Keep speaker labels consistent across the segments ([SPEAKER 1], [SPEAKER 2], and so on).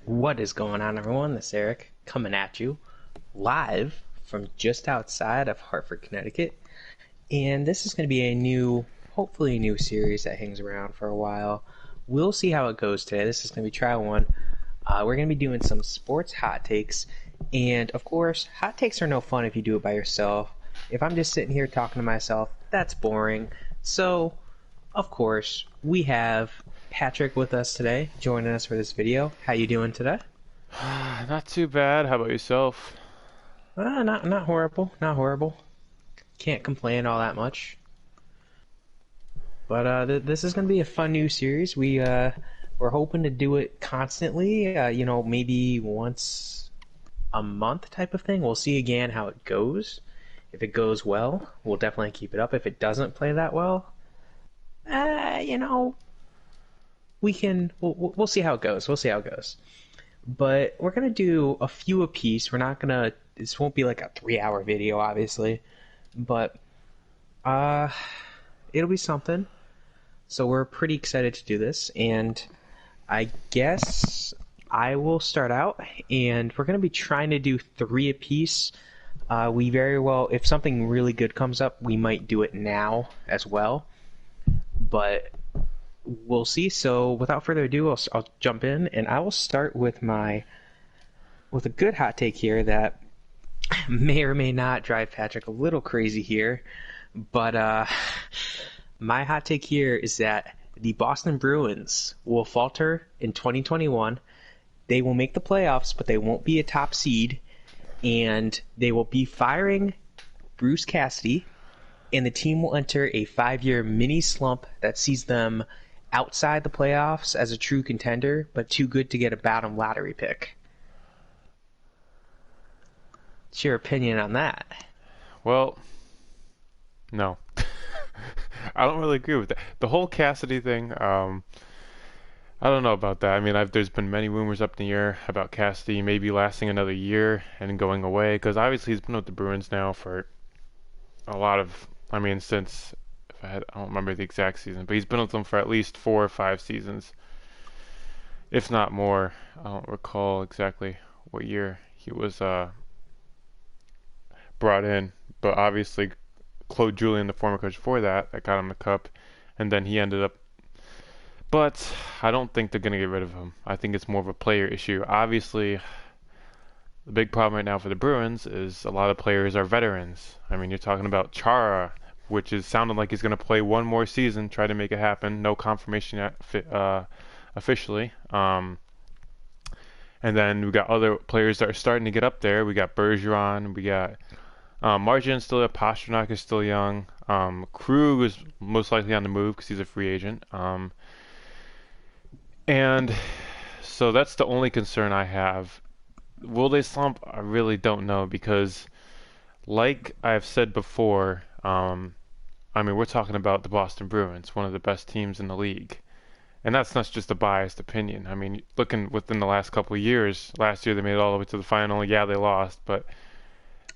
[SPEAKER 1] What is going on, everyone? This is Eric coming at you live from just outside of Hartford, Connecticut. And this is going to be hopefully a new series that hangs around for a while. We'll see how it goes today. This is going to be trial one. We're going to be doing some sports hot takes. And of course, hot takes are no fun if you do it by yourself. If I'm just sitting here talking to myself, that's boring. So, of course, we have Patrick with us today, joining us for this video. How you doing today?
[SPEAKER 2] Not too bad. How about yourself?
[SPEAKER 1] Not horrible, not horrible. Can't complain all that much. But this is going to be a fun new series. We're hoping to do it constantly. Maybe once a month type of thing. We'll see again how it goes. If it goes well, we'll definitely keep it up. If it doesn't play that well, uh, you know, we'll see how it goes. We'll see how it goes. But we're gonna do a few apiece. We're not gonna. This won't be like a 3 hour video, obviously, but uh, it'll be something. So we're pretty excited to do this, and I guess I will start out, and we're gonna be trying to do three apiece. We very well, if something really good comes up, we might do it now as well, but we'll see. So without further ado, I'll jump in, and I will start with a good hot take here that may or may not drive Patrick a little crazy here. But my hot take here is that the Boston Bruins will falter in 2021. They will make the playoffs, but they won't be a top seed, and they will be firing Bruce Cassidy, and the team will enter a 5 year mini slump that sees them outside the playoffs as a true contender, but too good to get a bottom lottery pick. What's your opinion on that?
[SPEAKER 2] Well, no. I don't really agree with that. The whole Cassidy thing, I don't know about that. I mean, there's been many rumors up in the air about Cassidy maybe lasting another year and going away, because obviously he's been with the Bruins now for a lot of, I mean, since, I don't remember the exact season, but he's been with them for at least 4 or 5 seasons, if not more. I don't recall exactly what year he was brought in, but obviously Claude Julien, the former coach before that got him the cup, and then he ended up. But I don't think they're going to get rid of him. I think it's more of a player issue. Obviously, the big problem right now for the Bruins is a lot of players are veterans. I mean, you're talking about Chara, which is sounding like he's going to play one more season, try to make it happen. No confirmation yet officially. And then we got other players that are starting to get up there. We got Bergeron, we got Margin's still there. Pastrnak is still young. Krug is most likely on the move because he's a free agent. And so that's the only concern I have. Will they slump? I really don't know because, like I've said before, I mean, we're talking about the Boston Bruins, one of the best teams in the league. And that's not just a biased opinion. I mean, looking within the last couple of years, last year they made it all the way to the final. Yeah, they lost, but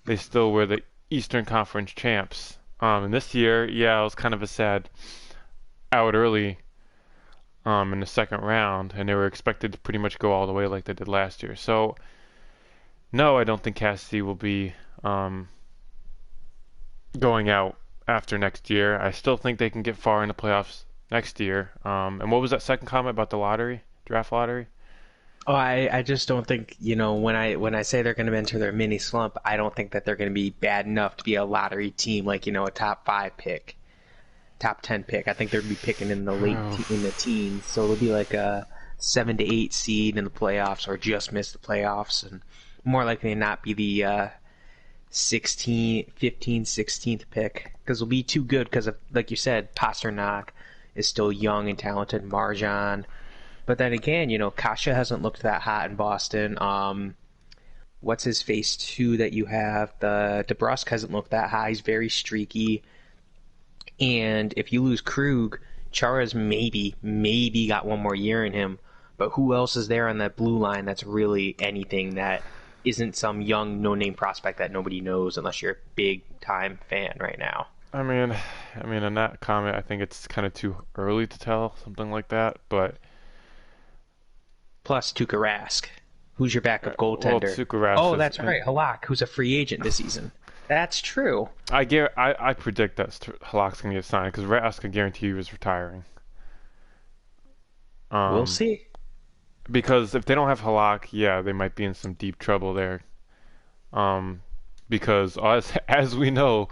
[SPEAKER 2] they still were the Eastern Conference champs. And this year, yeah, it was kind of a sad out early in the second round, and they were expected to pretty much go all the way like they did last year. So, no, I don't think Cassidy will be going out after next year. I still think they can get far in the playoffs next year. And what was that second comment about the lottery, draft lottery?
[SPEAKER 1] Oh, I just don't think, when I say they're going to enter their mini slump, I don't think that they're going to be bad enough to be a lottery team, like, a top five pick, top 10 pick. I think they'd be picking in the
[SPEAKER 2] Oh,
[SPEAKER 1] in the teens, so it'll be like a 7 to 8 seed in the playoffs, or just miss the playoffs, and more likely to not be the 16, 15, 16th pick, because it'll be too good. Because of, like you said, Pasternak is still young and talented, Marjan. But then again, Kasha hasn't looked that hot in Boston. What's his face too that you have? The DeBrusque hasn't looked that high. He's very streaky. And if you lose Krug, Chara's maybe got one more year in him. But who else is there on that blue line that's really anything that isn't some young no-name prospect that nobody knows unless you're a big-time fan right now?
[SPEAKER 2] I mean, in that comment, I think it's kind of too early to tell something like that. But
[SPEAKER 1] plus Tuukka Rask. Who's your backup
[SPEAKER 2] Well,
[SPEAKER 1] goaltender?
[SPEAKER 2] Tuukka Rask
[SPEAKER 1] Oh,
[SPEAKER 2] is,
[SPEAKER 1] that's right, Halak, who's a free agent this season. That's true.
[SPEAKER 2] I predict that Halak's gonna get signed because Rask can guarantee he was retiring.
[SPEAKER 1] We'll
[SPEAKER 2] Um,
[SPEAKER 1] see.
[SPEAKER 2] because if they don't have Halak, yeah, they might be in some deep trouble there. Um, because as we know,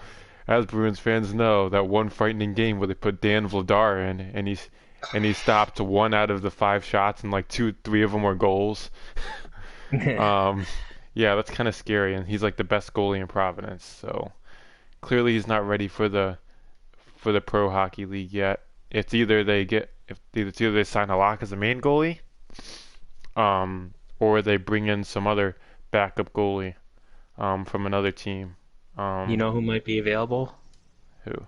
[SPEAKER 2] as Bruins fans know, that one frightening game where they put Dan Vladar in and he stopped one out of the five shots and like two, three of them were goals. Um, yeah, that's kind of scary, and he's like the best goalie in Providence. So clearly he's not ready for the Pro Hockey League yet. It's either they get if it's either they sign Halak as the main goalie, or they bring in some other backup goalie from another team.
[SPEAKER 1] You
[SPEAKER 2] Um,
[SPEAKER 1] know who might be available?
[SPEAKER 2] who?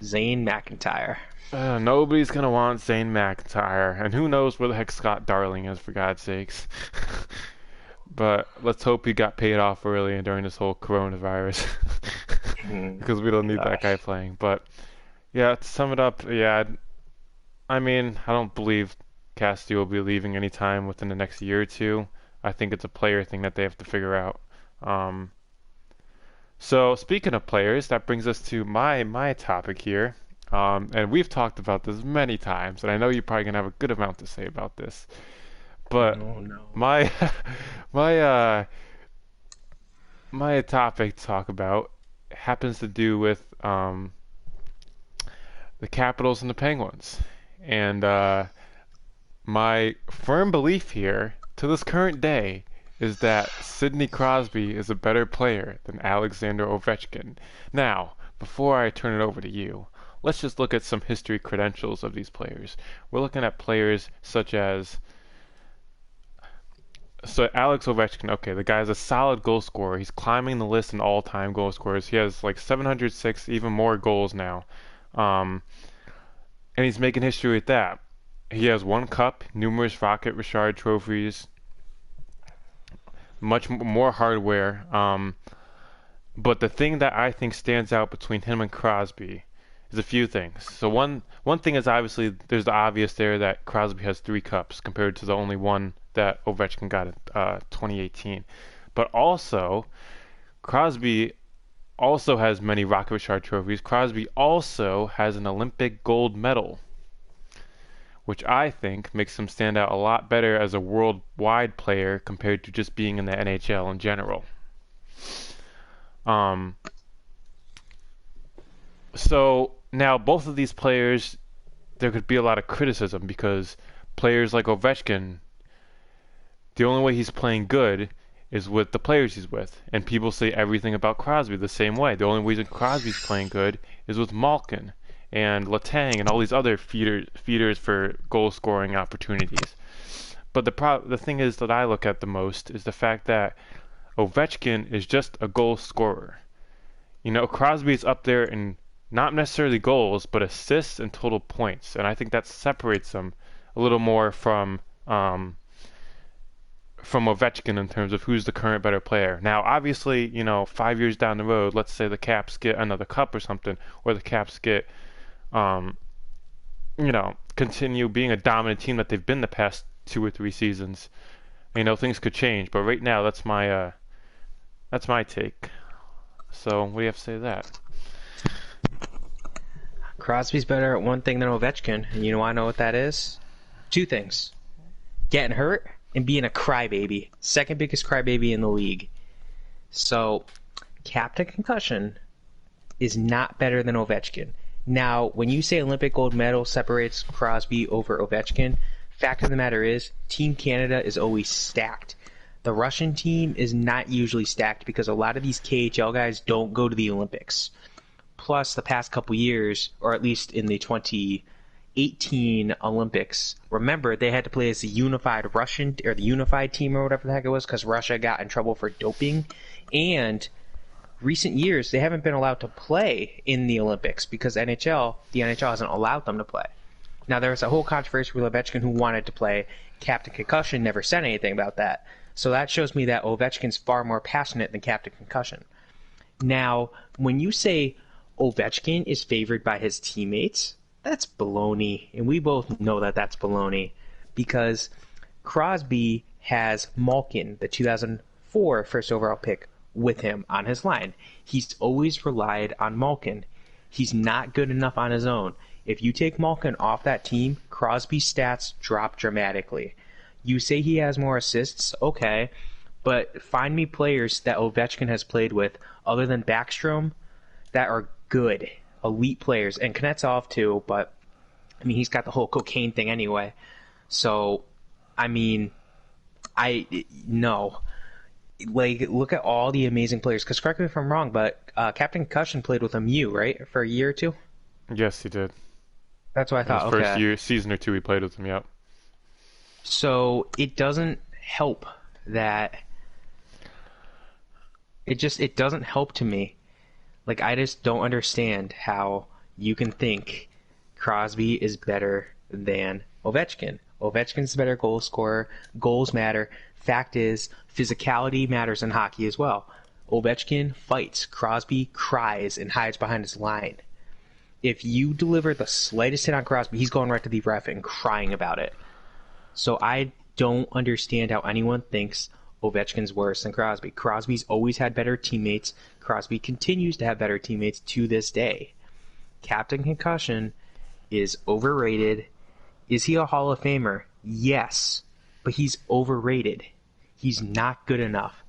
[SPEAKER 1] Zane McIntyre.
[SPEAKER 2] Nobody's gonna want Zane McIntyre, and who knows where the heck Scott Darling is, for God's sakes. But let's hope he got paid off early and during this whole coronavirus, because we don't need that guy
[SPEAKER 1] Gosh.
[SPEAKER 2] playing. But yeah, to sum it up, yeah, I mean, I don't believe Castillo will be leaving anytime within the next year or two. I think it's a player thing that they have to figure out. Um, So speaking of players, that brings us to my topic here. And we've talked about this many times, and I know you're probably gonna have a good amount to say about this. But
[SPEAKER 1] Oh no.
[SPEAKER 2] my my my topic to talk about happens to do with the Capitals and the Penguins. And my firm belief here to this current day is that Sidney Crosby is a better player than Alexander Ovechkin. Now, before I turn it over to you, let's just look at some history credentials of these players. We're looking at players such as Alex Ovechkin. Okay, the guy's a solid goal scorer. He's climbing the list in all-time goal scorers. He has like 706, even more goals now. Um, and he's making history with that. He has one cup, numerous Rocket Richard trophies, much more hardware. But the thing that I think stands out between him and Crosby is a few things. So one thing is obviously there's the obvious there that Crosby has three cups compared to the only one that Ovechkin got in 2018. But also Crosby also has many Rocket Richard trophies. Crosby also has an Olympic gold medal, which I think makes him stand out a lot better as a worldwide player compared to just being in the NHL in general. Um, so now both of these players, there could be a lot of criticism because players like Ovechkin, the only way he's playing good is with the players he's with. And people say everything about Crosby the same way. The only reason Crosby's playing good is with Malkin and Letang and all these other feeders for goal scoring opportunities. But the thing is that I look at the most is the fact that Ovechkin is just a goal scorer. You know, Crosby's up there in not necessarily goals, but assists and total points, and I think that separates him a little more from Ovechkin in terms of who's the current better player. Now, obviously, you know, 5 years down the road, let's say the Caps get another cup or something, or the Caps get, um, you know, continue being a dominant team that they've been the past 2 or 3 seasons. You know, things could change, but right now, that's my take. So, what do you have to say to that?
[SPEAKER 1] Crosby's better at one thing than Ovechkin, and you know why I know what that is? Two things: getting hurt and being a crybaby. Second biggest crybaby in the league. So, captain concussion is not better than Ovechkin. Now, when you say Olympic gold medal separates Crosby over Ovechkin, fact of the matter is, Team Canada is always stacked. The Russian team is not usually stacked because a lot of these KHL guys don't go to the Olympics. Plus, the past couple years, or at least in the 2018 Olympics, remember they had to play as the unified Russian or the unified team or whatever the heck it was because Russia got in trouble for doping. And recent years, they haven't been allowed to play in the Olympics because the NHL hasn't allowed them to play. Now, there was a whole controversy with Ovechkin who wanted to play. Captain Concussion never said anything about that. So that shows me that Ovechkin's far more passionate than Captain Concussion. Now, when you say Ovechkin is favored by his teammates, that's baloney. And we both know that that's baloney because Crosby has Malkin, the 2004 first overall pick, with him on his line. He's always relied on Malkin. He's not good enough on his own. If you take Malkin off that team, Crosby's stats drop dramatically. You say he has more assists, okay, but find me players that Ovechkin has played with other than Backstrom that are good, elite players, and Kuznetsov too, but I mean, he's got the whole cocaine thing anyway. So, I mean, no. Like, look at all the amazing players. Because correct me if I'm wrong, but Captain Concussion played with MU, right, for a year or two.
[SPEAKER 2] Yes, he did.
[SPEAKER 1] That's what I
[SPEAKER 2] In his
[SPEAKER 1] thought.
[SPEAKER 2] first
[SPEAKER 1] Okay.
[SPEAKER 2] year, season or two, he played with him. Yep.
[SPEAKER 1] So it doesn't help that it doesn't help to me. Like, I just don't understand how you can think Crosby is better than Ovechkin. Ovechkin's a better goal scorer. Goals matter. Fact is, physicality matters in hockey as well. Ovechkin fights. Crosby cries and hides behind his line. If you deliver the slightest hit on Crosby, he's going right to the ref and crying about it. So I don't understand how anyone thinks Ovechkin's worse than Crosby. Crosby's always had better teammates. Crosby continues to have better teammates to this day. Captain Concussion is overrated. Is he a Hall of Famer? Yes, but he's overrated. He's not good enough.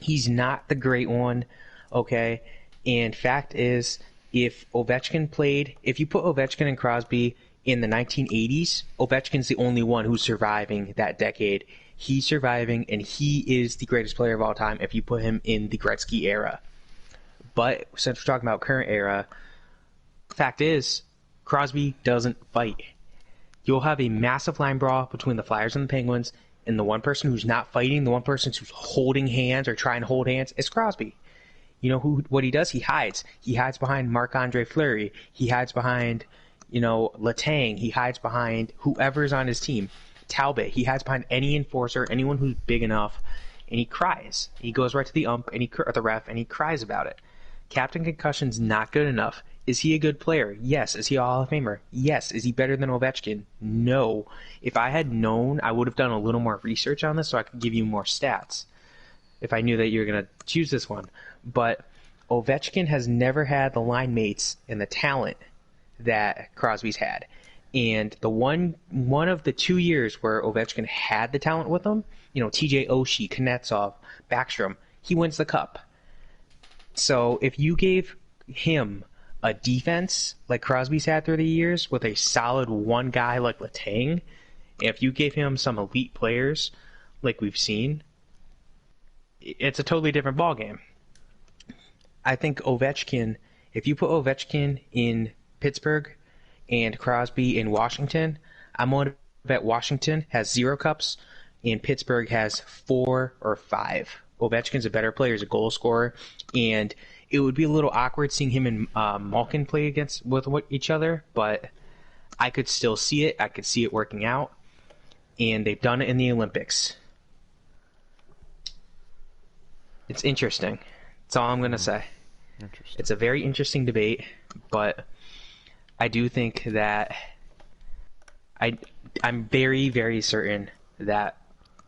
[SPEAKER 1] He's not the great one, okay? And fact is, if you put Ovechkin and Crosby in the 1980s, Ovechkin's the only one who's surviving that decade. He's surviving, and he is the greatest player of all time if you put him in the Gretzky era. But since we're talking about current era, fact is, Crosby doesn't fight. You'll have a massive line brawl between the Flyers and the Penguins, and the one person who's not fighting, the one person who's holding hands or trying to hold hands, is Crosby. You know what he does? He hides. He hides behind Marc-Andre Fleury. He hides behind, Letang. He hides behind whoever's on his team. Talbot. He hides behind any enforcer, anyone who's big enough, and he cries. He goes right to the ump or the ref, and he cries about it. Captain Concussion's not good enough. Is he a good player? Yes. Is he a Hall of Famer? Yes. Is he better than Ovechkin? No. If I had known, I would have done a little more research on this so I could give you more stats if I knew that you were going to choose this one. But Ovechkin has never had the line mates and the talent that Crosby's had. And the one of the 2 years where Ovechkin had the talent with him, TJ Oshie, Kuznetsov, Backstrom, he wins the cup. So if you gave him a defense like Crosby's had through the years with a solid one guy like Letang, if you gave him some elite players like we've seen, it's a totally different ballgame. I think Ovechkin, if you put Ovechkin in Pittsburgh and Crosby in Washington, I'm going to bet Washington has 0 cups and Pittsburgh has 4 or 5. Ovechkin's a better player, he's a goal scorer, and it would be a little awkward seeing him and Malkin play with each other, but I could still see it. I could see it working out, and they've done it in the Olympics. It's interesting. That's all I'm going to say. It's a very interesting debate, but I do think that I'm very, very certain that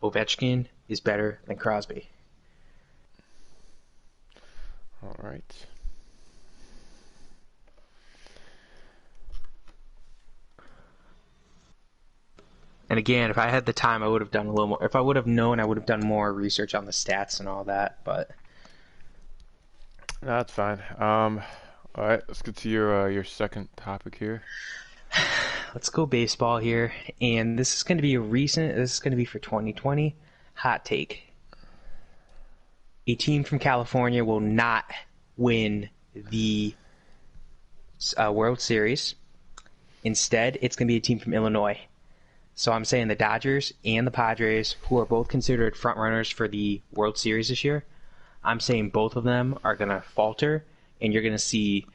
[SPEAKER 1] Ovechkin is better than Crosby.
[SPEAKER 2] All right.
[SPEAKER 1] And again, if I had the time, I would have done a little more. If I would have known, I would have done more research on the stats and all that. But
[SPEAKER 2] No, that's fine. All right, let's get to your second topic here.
[SPEAKER 1] let's go baseball here. And this is going to be this is going to be for 2020. Hot take. A team from California will not win the World Series. Instead, it's going to be a team from Illinois. So I'm saying the Dodgers and the Padres, who are both considered front runners for the World Series this year, I'm saying both of them are going to falter, and you're going to see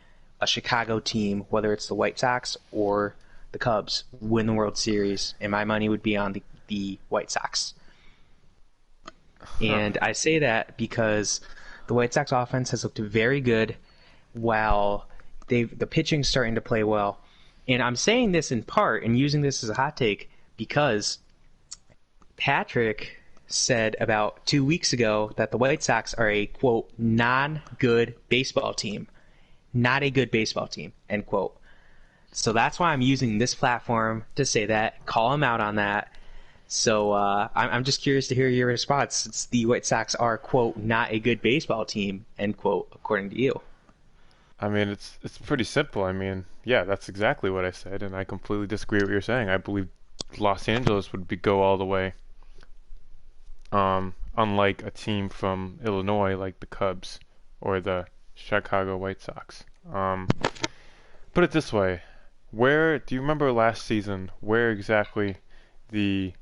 [SPEAKER 1] a Chicago team, whether it's the White Sox or the Cubs, win the World Series, and my money would be on the White Sox. And I say that because the White Sox offense has looked very good while the pitching's starting to play well. And I'm saying this in part and using this as a hot take because Patrick said about 2 weeks ago that the White Sox are a, quote, non-good baseball team. Not a good baseball team, end quote. So that's why I'm using this platform to say that, call him out on that. So I'm just curious to hear your response, since the White Sox are, quote, not a good baseball team, end quote, according to you.
[SPEAKER 2] I mean, it's pretty simple. I mean, yeah, that's exactly what I said, and I completely disagree with what you're saying. I believe Los Angeles would go all the way. Unlike a team from Illinois like the Cubs or the Chicago White Sox. Put it this way, where do you remember last season where exactly the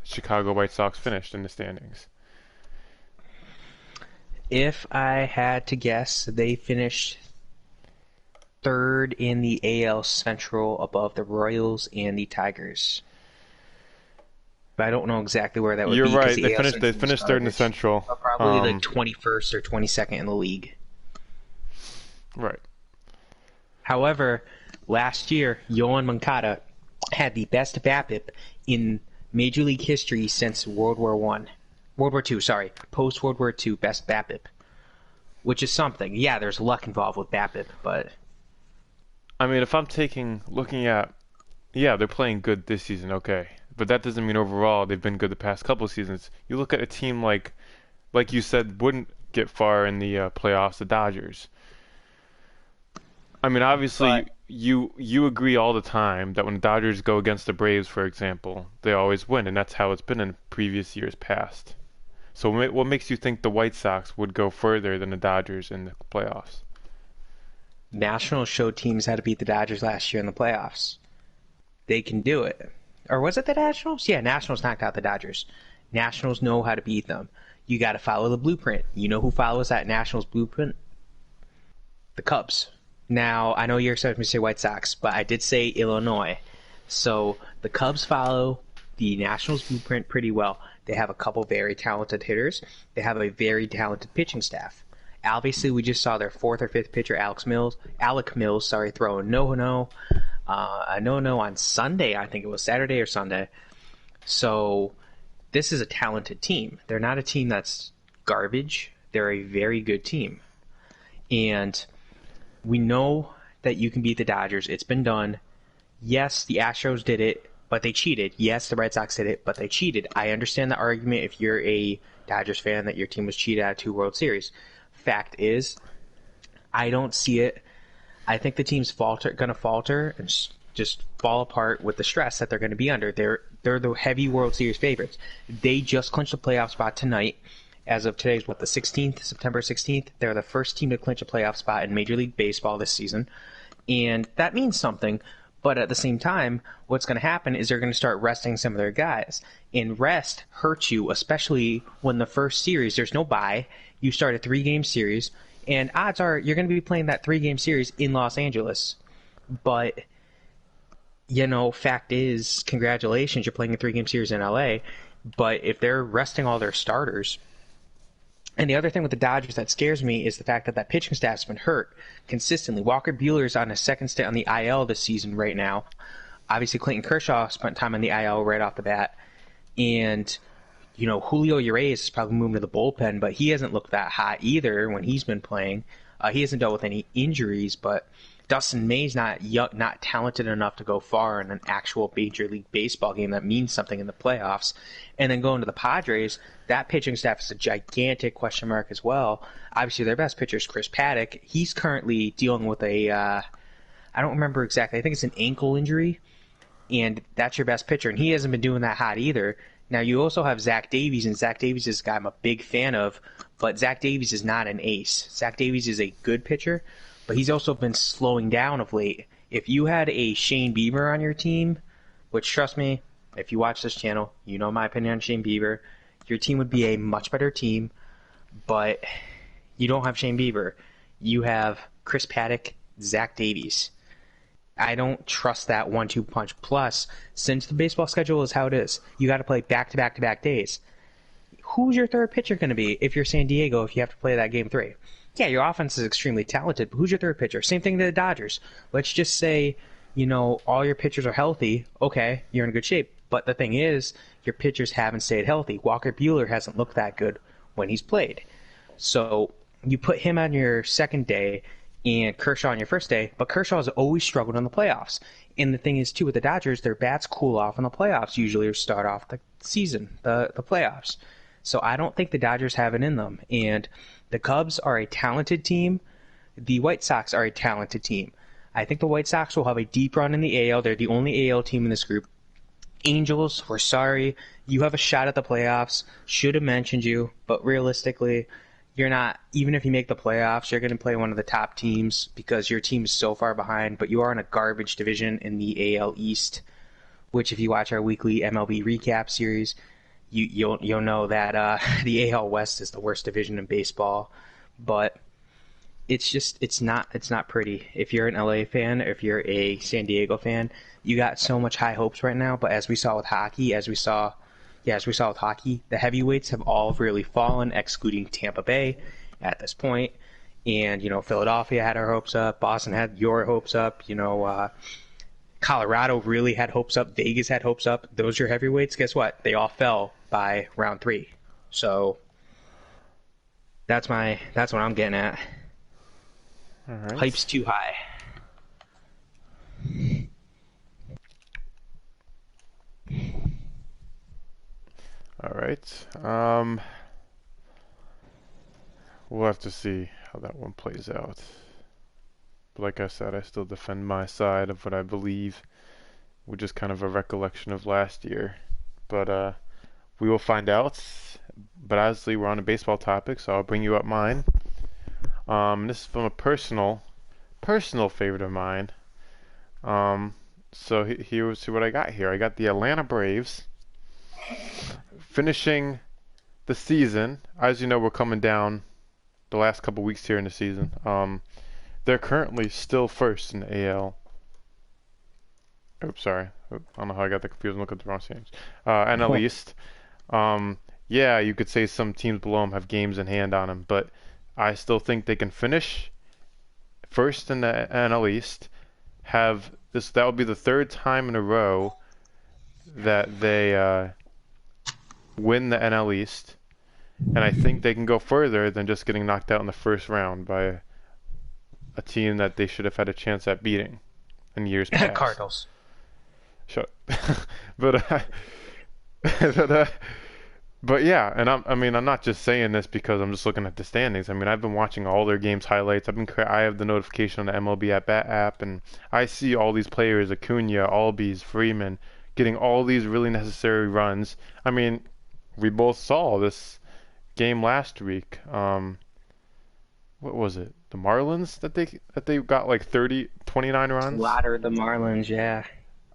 [SPEAKER 2] Chicago White Sox finished in the standings?
[SPEAKER 1] If I had to guess, they finished third in the AL Central above the Royals and the Tigers. But I don't know exactly where that would
[SPEAKER 2] You're
[SPEAKER 1] be because
[SPEAKER 2] right. They
[SPEAKER 1] the AL
[SPEAKER 2] finished. They
[SPEAKER 1] Central is
[SPEAKER 2] finished third in the
[SPEAKER 1] garbage.
[SPEAKER 2] Central.
[SPEAKER 1] Probably like 21st or 22nd in the league.
[SPEAKER 2] Right.
[SPEAKER 1] However, last year, Yoan Moncada had the best BABIP in Major League history since World War One. World War Two, sorry. Post-World War Two, best BABIP. Which is something. Yeah, there's luck involved with BABIP, but...
[SPEAKER 2] I mean, if I'm looking at, yeah, they're playing good this season, okay. But that doesn't mean overall they've been good the past couple of seasons. You look at a team like you said, wouldn't get far in the playoffs, the Dodgers. I mean, obviously,
[SPEAKER 1] But
[SPEAKER 2] you agree all the time that when the Dodgers go against the Braves, for example, they always win, and that's how it's been in previous years past. So what makes you think the White Sox would go further than the Dodgers in the playoffs?
[SPEAKER 1] Nationals showed teams how to beat the Dodgers last year in the playoffs. They can do it. Or was it the Nationals? Yeah, Nationals knocked out the Dodgers. Nationals know how to beat them. You got to follow the blueprint. You know who follows that Nationals blueprint? The Cubs. Now, I know you're expecting me to say White Sox, but I did say Illinois. So the Cubs follow the Nationals blueprint pretty well. They have a couple very talented hitters. They have a very talented pitching staff. Obviously, we just saw their fourth or fifth pitcher, Alec Mills, throw a no-no on Sunday. I think it was Saturday or Sunday. So this is a talented team. They're not a team that's garbage. They're a very good team. And we know that you can beat the Dodgers. It's been done. Yes, the Astros did it, but they cheated. Yes, the Red Sox did it, but they cheated. I understand the argument if you're a Dodgers fan that your team was cheated out of 2 World Series. Fact is, I don't see it. I think the team's going to falter and just fall apart with the stress that they're going to be under. They're the heavy World Series favorites. They just clinched a playoff spot tonight. As of today's, the 16th, September 16th. They're the first team to clinch a playoff spot in Major League Baseball this season. And that means something. But at the same time, what's going to happen is they're going to start resting some of their guys. And rest hurts you, especially when the first series, there's no bye. You start a 3-game series, and odds are you're going to be playing that 3-game series in Los Angeles. But, fact is, congratulations, you're playing a 3-game series in LA. But if they're resting all their starters... And the other thing with the Dodgers that scares me is the fact that pitching staff's been hurt consistently. Walker Buehler's on his second stint on the IL this season right now. Obviously, Clayton Kershaw spent time on the IL right off the bat. And, Julio Urias is probably moving to the bullpen, but he hasn't looked that hot either when he's been playing. He hasn't dealt with any injuries, but Dustin May's not talented enough to go far in an actual Major League Baseball game that means something in the playoffs. And then going to the Padres, that pitching staff is a gigantic question mark as well. Obviously, their best pitcher is Chris Paddock. He's currently dealing with I don't remember exactly, I think it's an ankle injury, and that's your best pitcher, and he hasn't been doing that hot either. Now, you also have Zach Davies, and Zach Davies is a guy I'm a big fan of, but Zach Davies is not an ace. Zach Davies is a good pitcher, but he's also been slowing down of late. If you had a Shane Bieber on your team, which, trust me, if you watch this channel, you know my opinion on Shane Bieber, your team would be a much better team, but you don't have Shane Bieber. You have Chris Paddock, Zach Davies. I don't trust that 1-2 punch. Plus, since the baseball schedule is how it is, you got to play back-to-back-to-back days. Who's your third pitcher going to be if you're San Diego if you have to play that Game 3? Yeah, your offense is extremely talented, but who's your third pitcher? Same thing to the Dodgers. Let's just say, all your pitchers are healthy. Okay, you're in good shape. But the thing is, your pitchers haven't stayed healthy. Walker Buehler hasn't looked that good when he's played. So you put him on your second day and Kershaw on your first day, but Kershaw has always struggled in the playoffs. And the thing is, too, with the Dodgers, their bats cool off in the playoffs usually, or start off the season, the playoffs. So I don't think the Dodgers have it in them. And the Cubs are a talented team. The White Sox are a talented team. I think the White Sox will have a deep run in the AL. They're the only AL team in this group. Angels, we're sorry. You have a shot at the playoffs. Should have mentioned you, but realistically, you're not. Even if you make the playoffs, you're going to play one of the top teams because your team is so far behind, but you are in a garbage division in the AL East, which if you watch our weekly MLB recap series, you'll know that the AL West is the worst division in baseball. But it's not pretty. If you're an LA fan, or if you're a San Diego fan, you got so much high hopes right now. But as we saw with hockey, with hockey, the heavyweights have all really fallen, excluding Tampa Bay at this point. And Philadelphia had our hopes up, Boston had your hopes up, Colorado really had hopes up, Vegas had hopes up. Those are your heavyweights. Guess what? They all fell by round 3. So that's what I'm getting at.
[SPEAKER 2] All right.
[SPEAKER 1] Hype's too high.
[SPEAKER 2] All right. We'll have to see how that one plays out. But like I said, I still defend my side of what I believe, which is kind of a recollection of last year. But we will find out. But obviously, we're on a baseball topic, so I'll bring you up mine. This is from a personal favorite of mine. So here's what I got here. I got the Atlanta Braves finishing the season. As you know, we're coming down the last couple weeks here in the season. They're currently still first in the AL. Oops, sorry. I don't know how I got that confused. I'm looking at the wrong teams. NL East. Yeah, you could say some teams below them have games in hand on them, but I still think they can finish first in the NL East. That will be the third time in a row that they win the NL East, and I think they can go further than just getting knocked out in the first round by a team that they should have had a chance at beating in years past.
[SPEAKER 1] Cardinals.
[SPEAKER 2] Shut up. But yeah, and I'm not just saying this because I'm just looking at the standings. I mean, I've been watching all their games highlights. I have the notification on the MLB at Bat app, and I see all these players: Acuna, Albies, Freeman, getting all these really necessary runs. I mean, we both saw this game last week. What was it? The Marlins that they got like 29 runs.
[SPEAKER 1] Slaughtered the Marlins, yeah.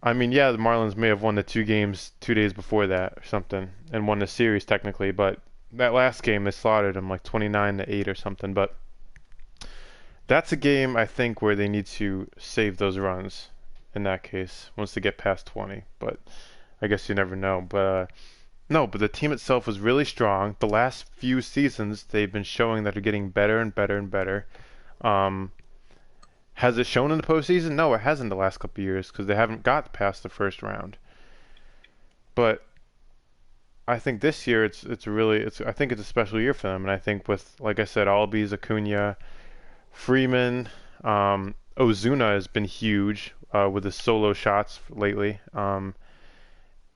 [SPEAKER 2] I mean, yeah, the Marlins may have won the 2 games 2 days before that or something, and won the series technically, but that last game they slaughtered them like 29-8 or something. But that's a game I think where they need to save those runs in that case once they get past 20. But I guess you never know. But no, but the team itself was really strong. The last few seasons they've been showing that they're getting better and better and better. Has it shown in the postseason? No, it hasn't the last couple of years because they haven't got past the first round. But I think this year I think it's a special year for them, and I think with, like I said, Albies, Acuna, Freeman, Ozuna has been huge with his solo shots lately. And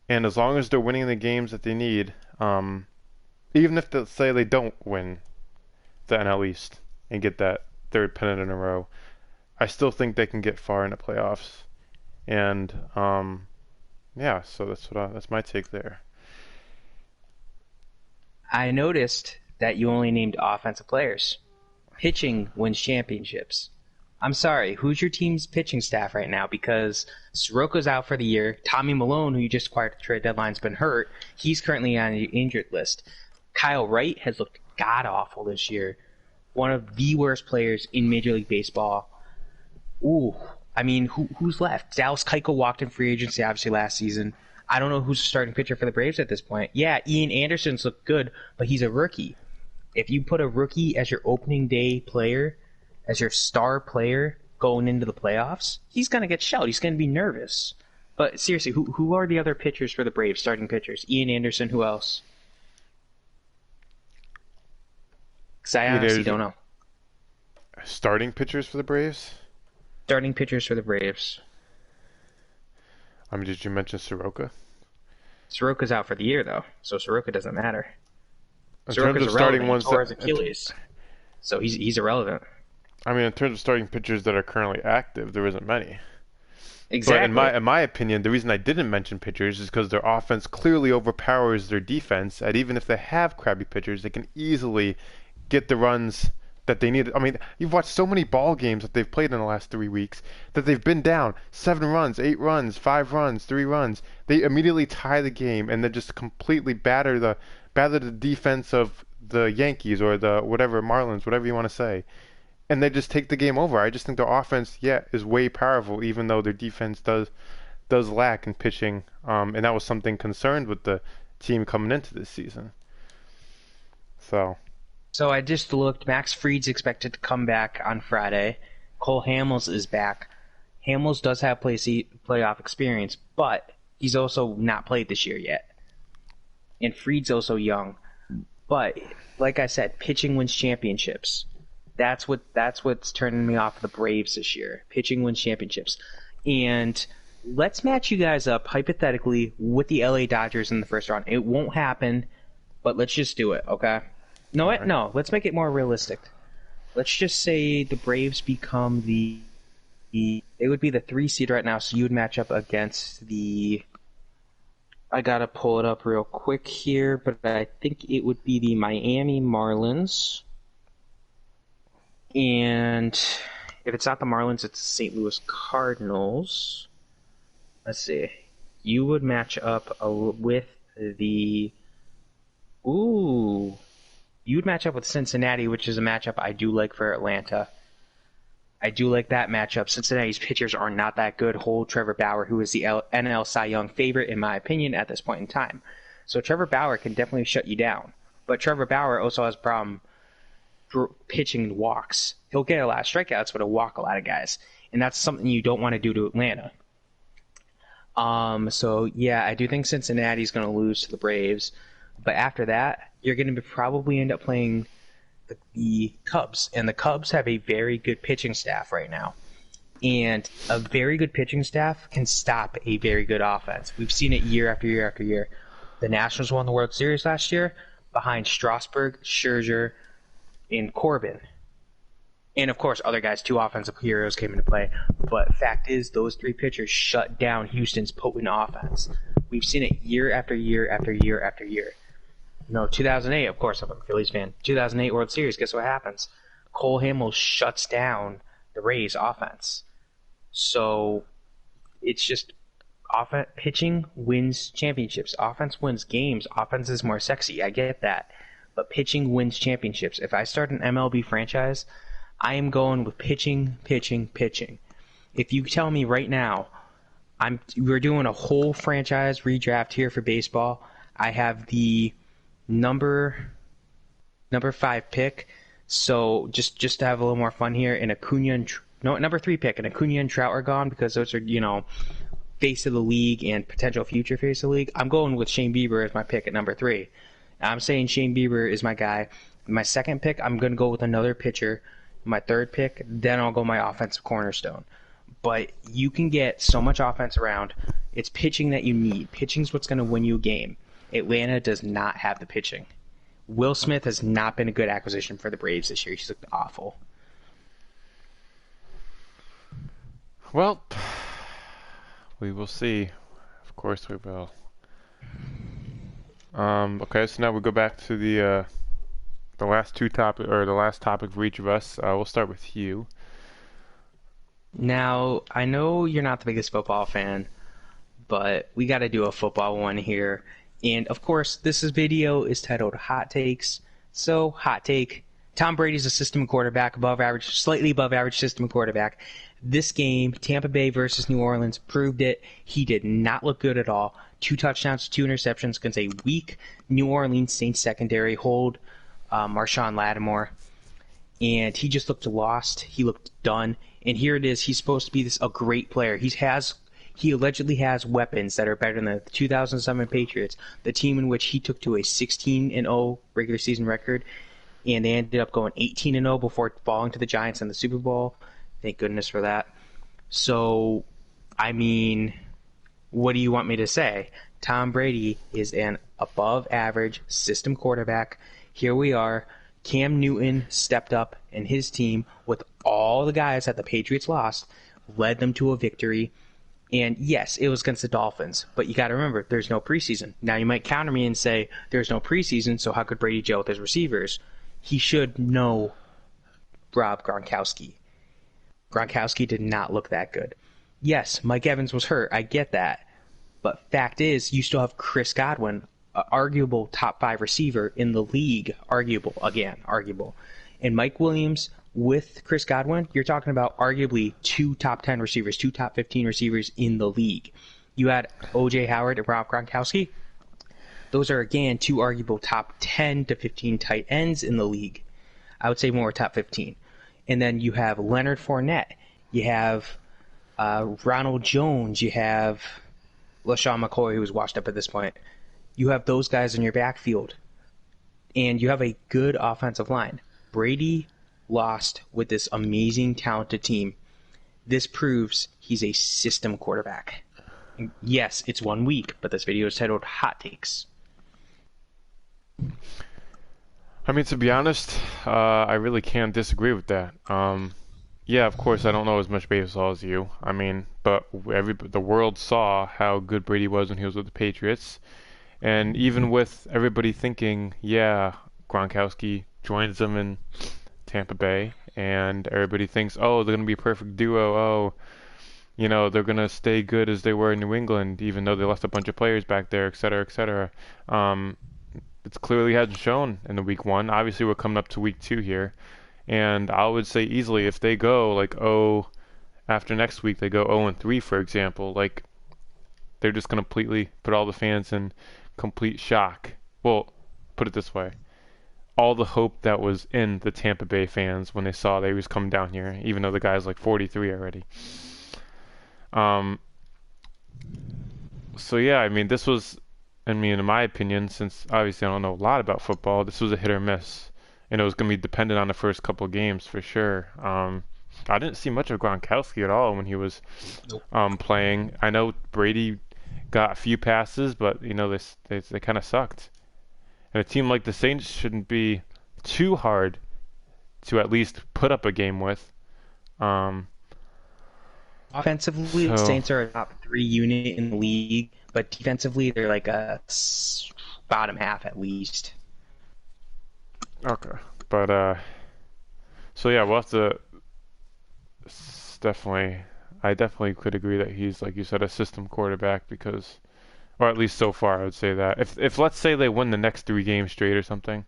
[SPEAKER 2] as long as they're winning the games that they need, even if let's say they don't win the NL East and get that third pennant in a row, I still think they can get far in the playoffs. And yeah, so that's my take there.
[SPEAKER 1] I noticed that you only named offensive players. Pitching wins championships. I'm sorry, who's your team's pitching staff right now? Because Soroka's out for the year. Tommy Milone, who you just acquired at the trade deadline, has been hurt. He's currently on the injured list. Kyle Wright has looked god-awful this year. One of the worst players in Major League Baseball. Ooh, I mean, who's left? Dallas Keuchel walked in free agency, obviously, last season. I don't know who's the starting pitcher for the Braves at this point. Yeah, Ian Anderson's looked good, but he's a rookie. If you put a rookie as your opening day player, as your star player going into the playoffs, he's going to get shelled. He's going to be nervous. But seriously, who are the other pitchers for the Braves? Starting pitchers: Ian Anderson. Who else? Because I honestly
[SPEAKER 2] Either
[SPEAKER 1] don't know.
[SPEAKER 2] starting pitchers for the Braves.
[SPEAKER 1] Starting pitchers for the Braves.
[SPEAKER 2] I mean, did you mention Soroka?
[SPEAKER 1] Soroka's out for the year though, so Soroka doesn't matter.
[SPEAKER 2] In terms
[SPEAKER 1] Soroka's
[SPEAKER 2] of starting
[SPEAKER 1] irrelevant. He
[SPEAKER 2] ones
[SPEAKER 1] tore his
[SPEAKER 2] that,
[SPEAKER 1] Achilles, so he's irrelevant.
[SPEAKER 2] I mean, in terms of starting pitchers that are currently active, there isn't many. But in
[SPEAKER 1] Exactly.
[SPEAKER 2] my opinion, the reason I didn't mention pitchers is because their offense clearly overpowers their defense, and even if they have crappy pitchers, they can easily get the runs that they need. I mean, you've watched so many ball games that they've played in the last 3 weeks that they've been down 7 runs, 8 runs, 5 runs, 3 runs. They immediately tie the game and then just completely batter the defense of the Yankees or the whatever Marlins, whatever you want to say, and they just take the game over. I just think their offense, yeah, is way powerful, even though their defense does lack in pitching. And that was something concerned with the team coming into this season. So,
[SPEAKER 1] So I just looked. Max Fried's expected to come back on Friday. Cole Hamels is back. Hamels does have playoff experience, but he's also not played this year yet. And Fried's also young. But like I said, pitching wins championships. That's what's turning me off of the Braves this year. Pitching wins championships. And let's match you guys up hypothetically with the LA Dodgers in the first round. It won't happen, but let's just do it, okay? No,
[SPEAKER 2] all
[SPEAKER 1] what?
[SPEAKER 2] right.
[SPEAKER 1] No. Let's make it more realistic. Let's just say the Braves become they would be the 3 seed right now, so you would match up against the. I gotta pull it up real quick here, but I think it would be the Miami Marlins. And if it's not the Marlins, it's the St. Louis Cardinals. Let's see. You would match up with the. Ooh. You would match up with Cincinnati, which is a matchup I do like for Atlanta. I do like that matchup. Cincinnati's pitchers are not that good. Hold Trevor Bauer, who is the NL Cy Young favorite, in my opinion, at this point in time. So Trevor Bauer can definitely shut you down. But Trevor Bauer also has a problem pitching walks. He'll get a lot of strikeouts, but he'll walk a lot of guys. And that's something you don't want to do to Atlanta. So, yeah, I do think Cincinnati's going to lose to the Braves. But after that, you're going to probably end up playing the Cubs. And the Cubs have a very good pitching staff right now. And a very good pitching staff can stop a very good offense. We've seen it year after year after year. The Nationals won the World Series last year behind Strasburg, Scherzer, and Corbin. And, of course, other guys, 2 offensive heroes came into play. But fact is, those 3 pitchers shut down Houston's potent offense. We've seen it year after year after year after year. No, 2008, of course, I'm a Phillies fan. 2008 World Series, guess what happens? Cole Hamels shuts down the Rays' offense. So, it's just pitching wins championships. Offense wins games. Offense is more sexy. I get that. But pitching wins championships. If I start an MLB franchise, I am going with pitching, pitching, pitching. If you tell me right now, we're doing a whole franchise redraft here for baseball. I have the number 5 pick. So just to have a little more fun here, and Acuna and number 3 pick, and Acuna and Trout are gone because those are face of the league and potential future face of the league. I'm going with Shane Bieber as my pick at number 3. I'm saying Shane Bieber is my guy. My second pick, I'm going to go with another pitcher. My third pick, then I'll go my offensive cornerstone. But you can get so much offense around. It's pitching that you need. Pitching's what's going to win you a game. Atlanta does not have the pitching. Will Smith has not been a good acquisition for the Braves this year. He's looked awful.
[SPEAKER 2] well, we will see. Of course, we will. Okay, so now we go back to the last topic for each of us. We'll start with you.
[SPEAKER 1] Now, I know you're not the biggest football fan, but we got to do a football one here. And, of course, this video is titled Hot Takes. So, hot take. Tom Brady's a system quarterback, slightly above average system quarterback. This game, Tampa Bay versus New Orleans, proved it. He did not look good at all. 2 touchdowns, 2 interceptions against a weak New Orleans Saints secondary. Hold Marshawn Lattimore. And he just looked lost. He looked done. And here it is. He's supposed to be a great player. He allegedly has weapons that are better than the 2007 Patriots, the team in which he took to a 16-0 regular season record, and they ended up going 18-0 before falling to the Giants in the Super Bowl. Thank goodness for that. So, I mean, what do you want me to say? Tom Brady is an above-average system quarterback. Here we are. Cam Newton stepped up, and his team, with all the guys that the Patriots lost, led them to a victory. And yes, it was against the Dolphins, but you got to remember, there's no preseason. Now, you might counter me and say, there's no preseason, so how could Brady gel with his receivers? He should know Rob Gronkowski. Gronkowski did not look that good. Yes, Mike Evans was hurt. I get that. But fact is, you still have Chris Godwin, an arguable top 5 receiver in the league. Arguable. And Mike Williams with Chris Godwin, you're talking about arguably 2 top 10 receivers, 2 top 15 receivers in the league. You had O.J. Howard and Rob Gronkowski. Those are, again, 2 arguable top 10 to 15 tight ends in the league. I would say more top 15. And then you have Leonard Fournette. You have Ronald Jones. You have LaShawn McCoy, who was washed up at this point. You have those guys in your backfield. And you have a good offensive line. Brady lost with this amazing, talented team. This proves he's a system quarterback. And yes, it's 1 week, but this video is titled Hot Takes.
[SPEAKER 2] I mean, to be honest, I really can't disagree with that. Yeah, of course, I don't know as much baseball as you. I mean, but the world saw how good Brady was when he was with the Patriots. And even with everybody thinking, yeah, Gronkowski joins them in Tampa Bay, and everybody thinks, oh, they're going to be a perfect duo. Oh, they're going to stay good as they were in New England, even though they lost a bunch of players back there, et cetera, et cetera. It clearly hasn't shown in the week 1. Obviously, we're coming up to week 2 here. And I would say easily if they go after next week, they go 0-3, for example, they're just going to completely put all the fans in complete shock. Well, put it this way. All the hope that was in the Tampa Bay fans when they saw they was coming down here, even though the guy's 43 already. So yeah, I mean, in my opinion, since obviously I don't know a lot about football, this was a hit or miss. And it was going to be dependent on the first couple of games for sure. I didn't see much of Gronkowski at all when he was playing. I know Brady got a few passes, but they kind of sucked. And a team like the Saints shouldn't be too hard to at least put up a game with.
[SPEAKER 1] Offensively, the Saints are a top 3 unit in the league, but defensively, they're like a bottom half at least.
[SPEAKER 2] Okay, but so yeah, we'll have to I definitely could agree that he's, like you said, a system quarterback because, or at least so far, I would say that. If let's say they win the next 3 games straight or something,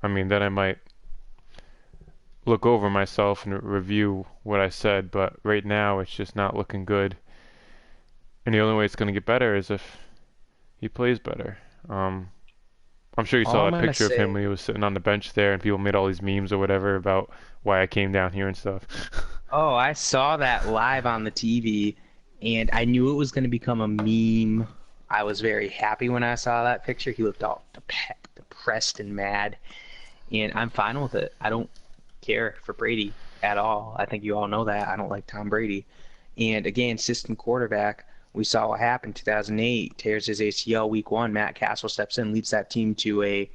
[SPEAKER 2] I mean, then I might look over myself and review what I said, but right now it's just not looking good. And the only way it's going to get better is if he plays better. I'm sure you saw that picture of him when he was sitting on the bench there and people made all these memes or whatever about why I came down here and stuff.
[SPEAKER 1] Oh, I saw that live on the TV, and I knew it was going to become a meme. I was very happy when I saw that picture. He looked all depressed and mad, and I'm fine with it. I don't care for Brady at all. I think you all know that. I don't like Tom Brady. And again, system quarterback. We saw what happened 2008, tears his ACL week 1. Matt Castle steps in, leads that team to I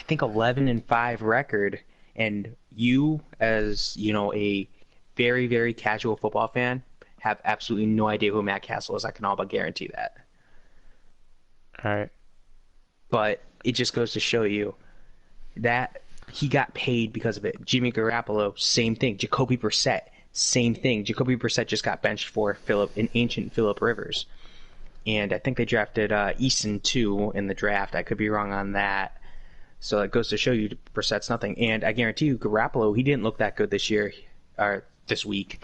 [SPEAKER 1] think 11-5 record. And you, as a very, very casual football fan, have absolutely no idea who Matt Castle is. I can all but guarantee that.
[SPEAKER 2] All right.
[SPEAKER 1] But it just goes to show you that he got paid because of it. Jimmy Garoppolo, same thing. Jacoby Brissett, same thing. Jacoby Brissett just got benched for an ancient Phillip Rivers. And I think they drafted Eason, too, in the draft. I could be wrong on that. So it goes to show you Brissett's nothing. And I guarantee you, Garoppolo, he didn't look that good this year, or this week.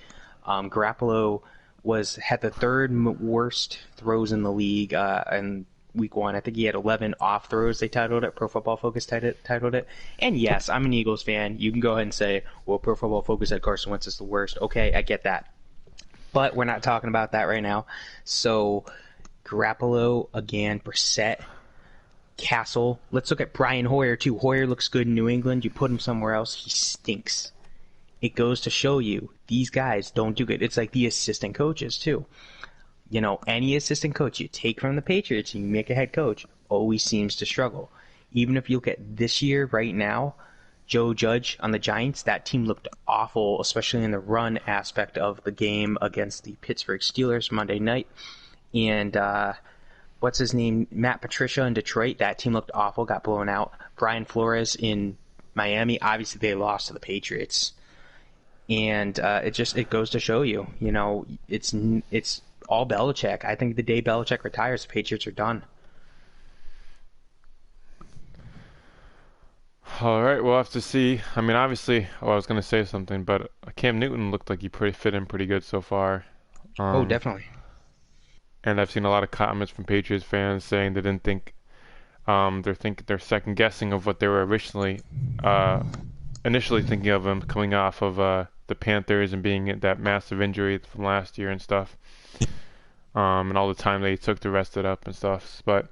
[SPEAKER 1] Garoppolo had the 3rd worst throws in the league in week 1. I think he had 11 off throws, they titled it. Pro Football Focus titled it. And yes, I'm an Eagles fan. You can go ahead and say, well, Pro Football Focus said Carson Wentz is the worst. Okay, I get that. But we're not talking about that right now. So Garoppolo again, Brissett, Castle. Let's look at Brian Hoyer too. Hoyer looks good in New England. You put him somewhere else, he stinks. It goes to show you these guys don't do good. It's like the assistant coaches too. Any assistant coach you take from the Patriots and you make a head coach always seems to struggle. Even if you look at this year right now, Joe Judge on the Giants, that team looked awful, especially in the run aspect of the game against the Pittsburgh Steelers Monday night. And what's his name? Matt Patricia in Detroit, that team looked awful, got blown out. Brian Flores in Miami, obviously they lost to the Patriots. And it goes to show you, it's all Belichick. I think the day Belichick retires, the Patriots are done.
[SPEAKER 2] All right, we'll have to see. I mean, obviously, I was going to say something, but Cam Newton looked like he fit in pretty good so far.
[SPEAKER 1] Oh, definitely.
[SPEAKER 2] And I've seen a lot of comments from Patriots fans saying they didn't think they're second guessing of what they were initially thinking of him coming off of the Panthers and being that massive injury from last year and stuff. And all the time they took to rest it up and stuff. But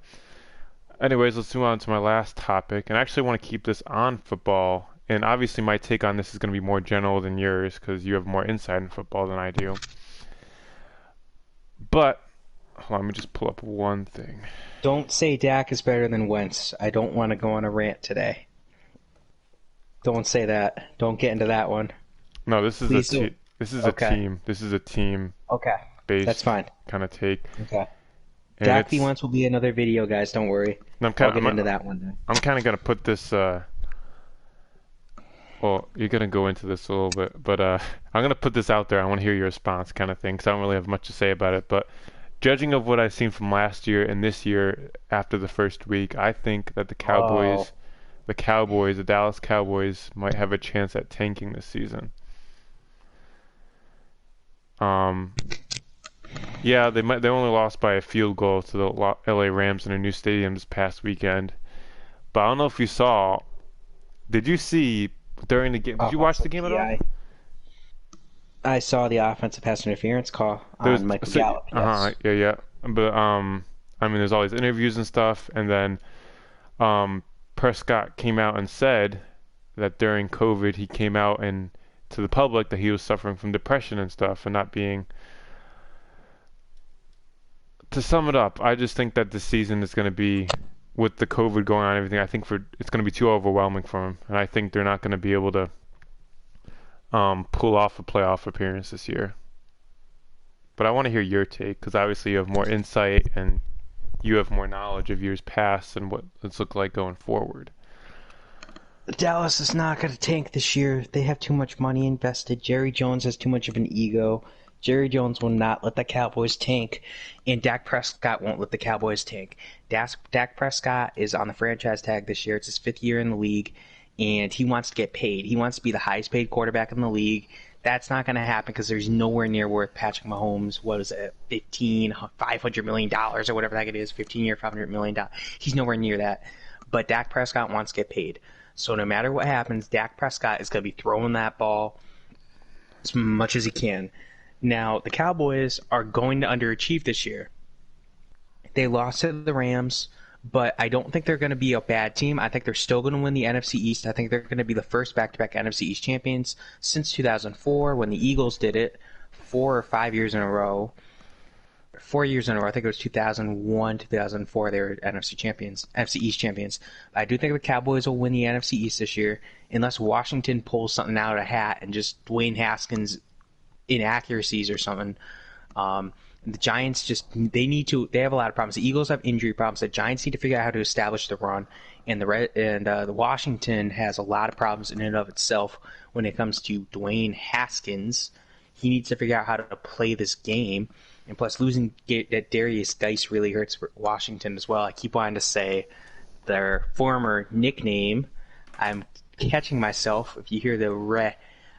[SPEAKER 2] anyways, let's move on to my last topic. And I actually want to keep this on football. And obviously my take on this is going to be more general than yours because you have more insight in football than I do. But hold on, let me just pull up one thing.
[SPEAKER 1] Don't say Dak is better than Wentz. I don't want to go on a rant today. Don't say that. Don't get into that one.
[SPEAKER 2] No, this is
[SPEAKER 1] Please
[SPEAKER 2] a team. This is a team.
[SPEAKER 1] Okay. That's fine.
[SPEAKER 2] Kind of take.
[SPEAKER 1] Okay. Dak v. Wentz will be another video, guys. Don't worry. I'll get into that one then.
[SPEAKER 2] I'm kind of going to put this. Well, you're going to go into this a little bit, but I'm going to put this out there. I want to hear your response, kind of thing, because I don't really have much to say about it. But judging of what I've seen from last year and this year after the first week, I think that the Dallas Cowboys, might have a chance at tanking this season. Yeah, they only lost by a field goal to the LA Rams in a new stadium this past weekend. But I don't know if you saw. Did you see during the game? Did you watch the game at all?
[SPEAKER 1] I saw the offensive pass interference call on Michael Gallup. Yes.
[SPEAKER 2] Yeah. But I mean, there's all these interviews and stuff, and then Prescott came out and said that during COVID he came out and to the public that he was suffering from depression and stuff and not being. To sum it up, I just think that this season is going to be, with the COVID going on and everything, I think it's going to be too overwhelming for him, and I think they're not going to be able to pull off a playoff appearance this year. But I want to hear your take, because obviously you have more insight and you have more knowledge of years past and what it's looked like going forward.
[SPEAKER 1] Dallas is not going to tank this year. They have too much money invested. Jerry Jones has too much of an ego. Jerry Jones will not let the Cowboys tank, and Dak Prescott won't let the Cowboys tank. Dak Prescott is on the franchise tag this year. It's his 5th year in the league, and he wants to get paid. He wants to be the highest paid quarterback in the league. That's not going to happen because there's nowhere near worth Patrick Mahomes. What is it, $500 million or whatever that it is, 15-year, $500 million. He's nowhere near that. But Dak Prescott wants to get paid. So no matter what happens, Dak Prescott is going to be throwing that ball as much as he can. Now, the Cowboys are going to underachieve this year. They lost to the Rams, but I don't think they're going to be a bad team. I think they're still going to win the NFC East. I think they're going to be the first back-to-back NFC East champions since 2004 when the Eagles did it 4 or 5 years in a row. 4 years in a row. I think it was 2001, 2004. They were NFC East champions. I do think the Cowboys will win the NFC East this year unless Washington pulls something out of a hat and just Dwayne Haskins inaccuracies or something. The Giants they have a lot of problems. The Eagles have injury problems. The Giants need to figure out how to establish the run, and the Washington has a lot of problems in and of itself when it comes to Dwayne Haskins. He needs to figure out how to play this game, and plus losing Darius Geis really hurts Washington as well. I keep wanting to say their former nickname. I'm catching myself. If you hear the re,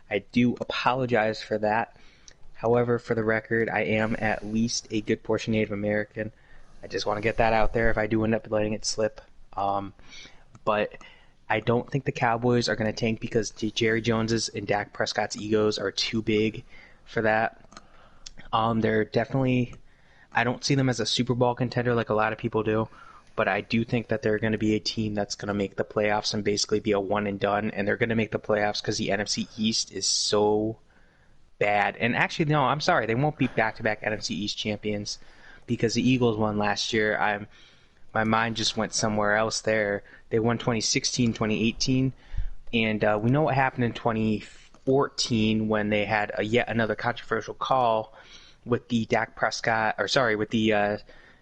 [SPEAKER 1] I do apologize for that. However, for the record, I am at least a good portion Native American. I just want to get that out there if I do end up letting it slip. But I don't think the Cowboys are going to tank because Jerry Jones's and Dak Prescott's egos are too big for that. They're definitely. I don't see them as a Super Bowl contender like a lot of people do, but I do think that they're going to be a team that's going to make the playoffs and basically be a one and done. And they're going to make the playoffs because the NFC East is so bad. And actually, no, I'm sorry, they won't be back-to-back NFC East champions because the Eagles won last year. My mind just went somewhere else there. They won 2016, 2018, and we know what happened in 2014 when they had yet another controversial call with the with the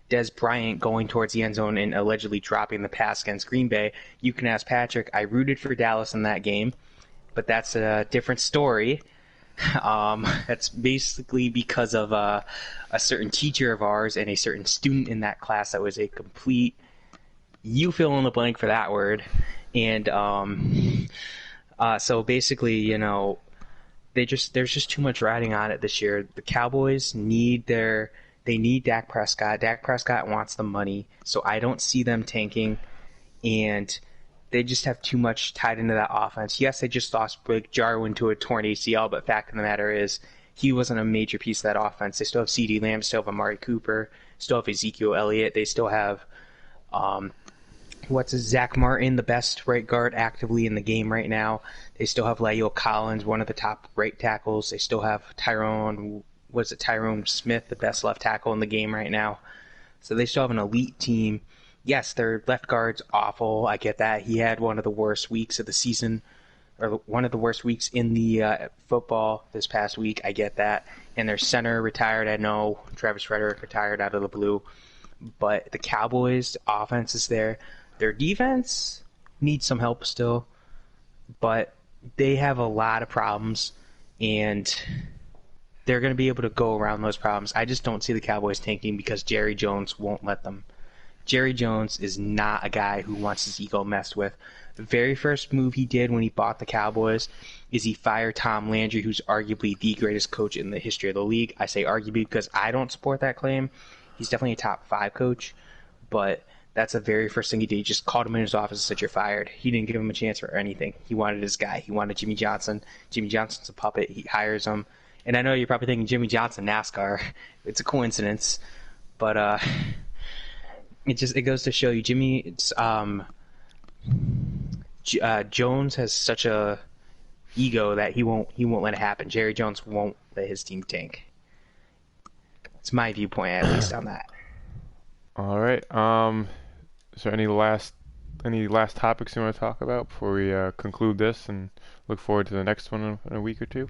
[SPEAKER 1] Des Bryant going towards the end zone and allegedly dropping the pass against Green Bay. You can ask Patrick. I rooted for Dallas in that game, but that's a different story. That's basically because of a certain teacher of ours and a certain student in that class that was a complete, you fill in the blank for that word. And so basically, there's just too much riding on it this year. The Cowboys need Dak Prescott. Dak Prescott wants the money, so I don't see them tanking, and they just have too much tied into that offense. Yes, they just lost Blake Jarwin to a torn ACL, but fact of the matter is he wasn't a major piece of that offense. They still have CeeDee Lamb, still have Amari Cooper, still have Ezekiel Elliott. They still have Zach Martin, the best right guard actively in the game right now. They still have La'el Collins, one of the top right tackles. They still have Tyrone Smith, the best left tackle in the game right now. So they still have an elite team. Yes, their left guard's awful. I get that. He had one of the worst weeks of the season, or one of the worst weeks in the football this past week. I get that. And their center retired. I know Travis Frederick retired out of the blue. But the Cowboys' offense is there. Their defense needs some help still, but they have a lot of problems, and they're going to be able to go around those problems. I just don't see the Cowboys tanking because Jerry Jones won't let them. Jerry Jones is not a guy who wants his ego messed with. The very first move he did when he bought the Cowboys is he fired Tom Landry, who's arguably the greatest coach in the history of the league. I say arguably because I don't support that claim. He's definitely a top 5 coach, but that's the very first thing he did. He just called him in his office and said, "You're fired." He didn't give him a chance for anything. He wanted his guy. He wanted Jimmy Johnson. Jimmy Johnson's a puppet. He hires him. And I know you're probably thinking Jimmy Johnson, NASCAR. It's a coincidence. But it goes to show you Jones has such a ego that he won't let it happen. Jerry Jones won't let his team tank. It's my viewpoint, at least, on that.
[SPEAKER 2] All right. Is there any last topics you want to talk about before we conclude this and look forward to the next one in a week or two?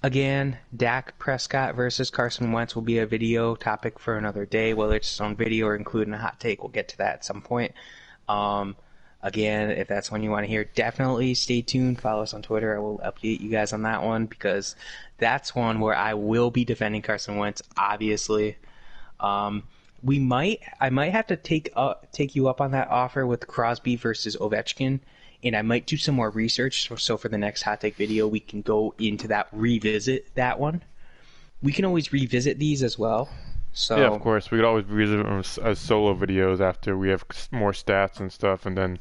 [SPEAKER 1] Again, Dak Prescott versus Carson Wentz will be a video topic for another day, whether it's its own video or including a hot take. We'll get to that at some point. Again, if that's one you want to hear, definitely stay tuned. Follow us on Twitter. I will update you guys on that one because that's one where I will be defending Carson Wentz, obviously. I might have to take you up on that offer with Crosby versus Ovechkin, and I might do some more research. So for the next hot take video, we can go into revisit that one. We can always revisit these as well. So
[SPEAKER 2] yeah, of course, we could always revisit them as solo videos after we have more stats and stuff, and then,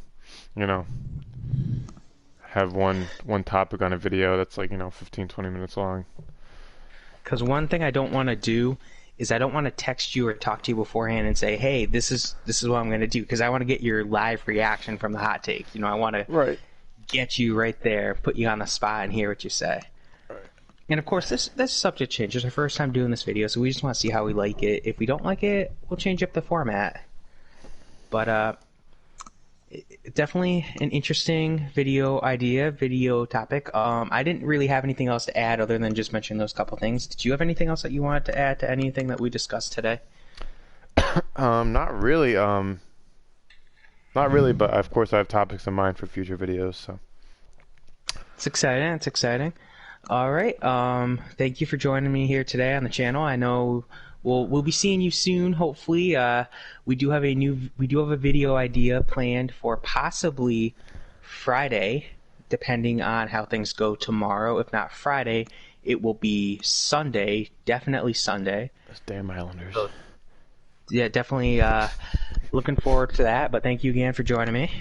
[SPEAKER 2] have one topic on a video that's 15, 20 minutes long.
[SPEAKER 1] Because one thing I don't want to do is I don't want to text you or talk to you beforehand and say, "Hey, this is what I'm going to do," because I want to get your live reaction from the hot take. I want to get you right there, put you on the spot, and hear what you say.
[SPEAKER 2] Right.
[SPEAKER 1] And of course, this subject change. It's our first time doing this video, so we just want to see how we like it. If we don't like it, we'll change up the format. But definitely an interesting video topic. I didn't really have anything else to add other than just mention those couple things. Did you have anything else that you wanted to add to anything that we discussed today?
[SPEAKER 2] Not really. Not really, but of course I have topics in mind for future videos. So
[SPEAKER 1] it's exciting. All right. Thank you for joining me here today on the channel. I know we'll be seeing you soon. Hopefully, we do have a video idea planned for possibly Friday, depending on how things go tomorrow. If not Friday, it will be Sunday. Definitely Sunday.
[SPEAKER 2] Those damn Islanders.
[SPEAKER 1] So, yeah, definitely looking forward to that. But thank you again for joining me.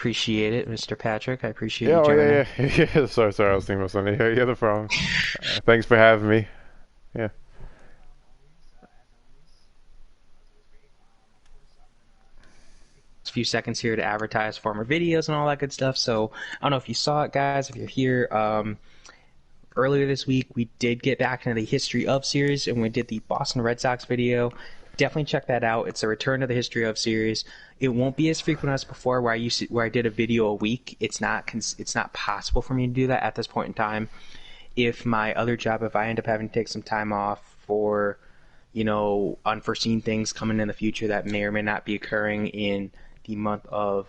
[SPEAKER 1] appreciate it, Mr. Patrick. I appreciate
[SPEAKER 2] Yeah,
[SPEAKER 1] you
[SPEAKER 2] oh
[SPEAKER 1] joining.
[SPEAKER 2] yeah, yeah, yeah. Sorry, I was thinking about something. Yeah, yeah, no problem. Thanks for having me. Yeah.
[SPEAKER 1] A few seconds here to advertise former videos and all that good stuff. So I don't know if you saw it, guys. If you're here, earlier this week we did get back into the history of series, and we did the Boston Red Sox video. Definitely check that out. It's a return to the history of series. It won't be as frequent as before, where I did a video a week. It's not possible for me to do that at this point in time. If my other job, if I end up having to take some time off for, unforeseen things coming in the future that may or may not be occurring in the month of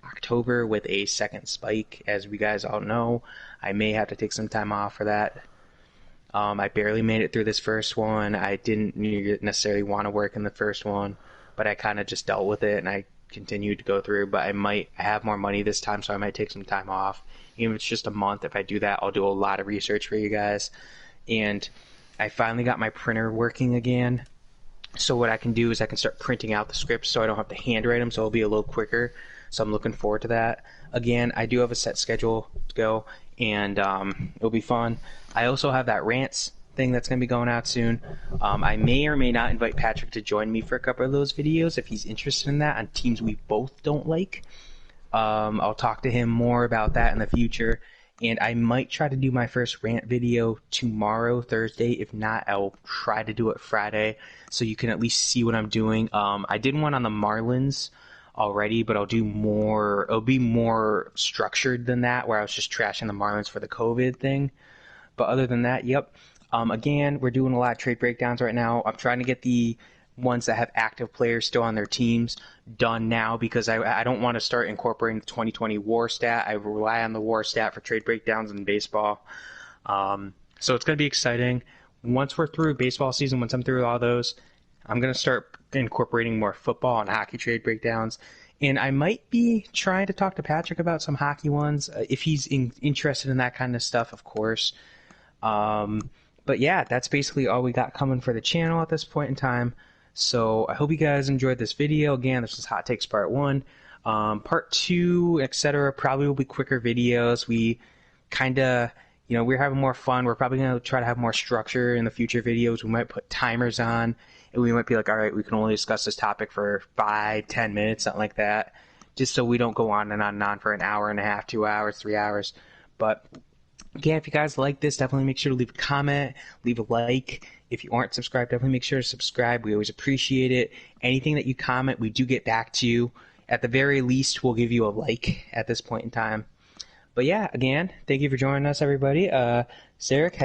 [SPEAKER 1] October with a second spike, as we guys all know, I may have to take some time off for that. I barely made it through this first one. I didn't necessarily want to work in the first one, but I kind of just dealt with it and I continued to go through. But I have more money this time, so I might take some time off. Even if it's just a month, if I do that, I'll do a lot of research for you guys. And I finally got my printer working again. So what I can do is I can start printing out the scripts so I don't have to handwrite them, so it'll be a little quicker. So I'm looking forward to that. Again, I do have a set schedule to go, and it'll be fun. I also have that rants thing that's going to be going out soon. I may or may not invite Patrick to join me for a couple of those videos if he's interested in that on teams we both don't like. I'll talk to him more about that in the future. And I might try to do my first rant video tomorrow, Thursday. If not, I'll try to do it Friday so you can at least see what I'm doing. I did one on the Marlins already, but I'll do more. It'll be more structured than that, where I was just trashing the Marlins for the COVID thing. But other than that, yep. Again, we're doing a lot of trade breakdowns right now. I'm trying to get the ones that have active players still on their teams done now, because I don't want to start incorporating the 2020 WAR stat. I rely on the WAR stat for trade breakdowns in baseball. So it's going to be exciting. Once we're through baseball season, once I'm through all those, I'm going to start incorporating more football and hockey trade breakdowns. And I might be trying to talk to Patrick about some hockey ones, if he's interested in that kind of stuff, of course. But yeah, that's basically all we got coming for the channel at this point in time. So I hope you guys enjoyed this video. Again, this is Hot Takes Part 1. Part 2, etc. probably will be quicker videos. We kind of, we're having more fun. We're probably going to try to have more structure in the future videos. We might put timers on, and we might be like, all right, we can only discuss this topic for 5-10 minutes, something like that, just so we don't go on and on and on for an hour and a half, 2 hours, 3 hours. But again, if you guys like this, definitely make sure to leave a comment, leave a like. If you aren't subscribed, definitely make sure to subscribe. We always appreciate it. Anything that you comment, we do get back to you. At the very least, we'll give you a like at this point in time. But yeah, again, thank you for joining us, everybody. Sarek,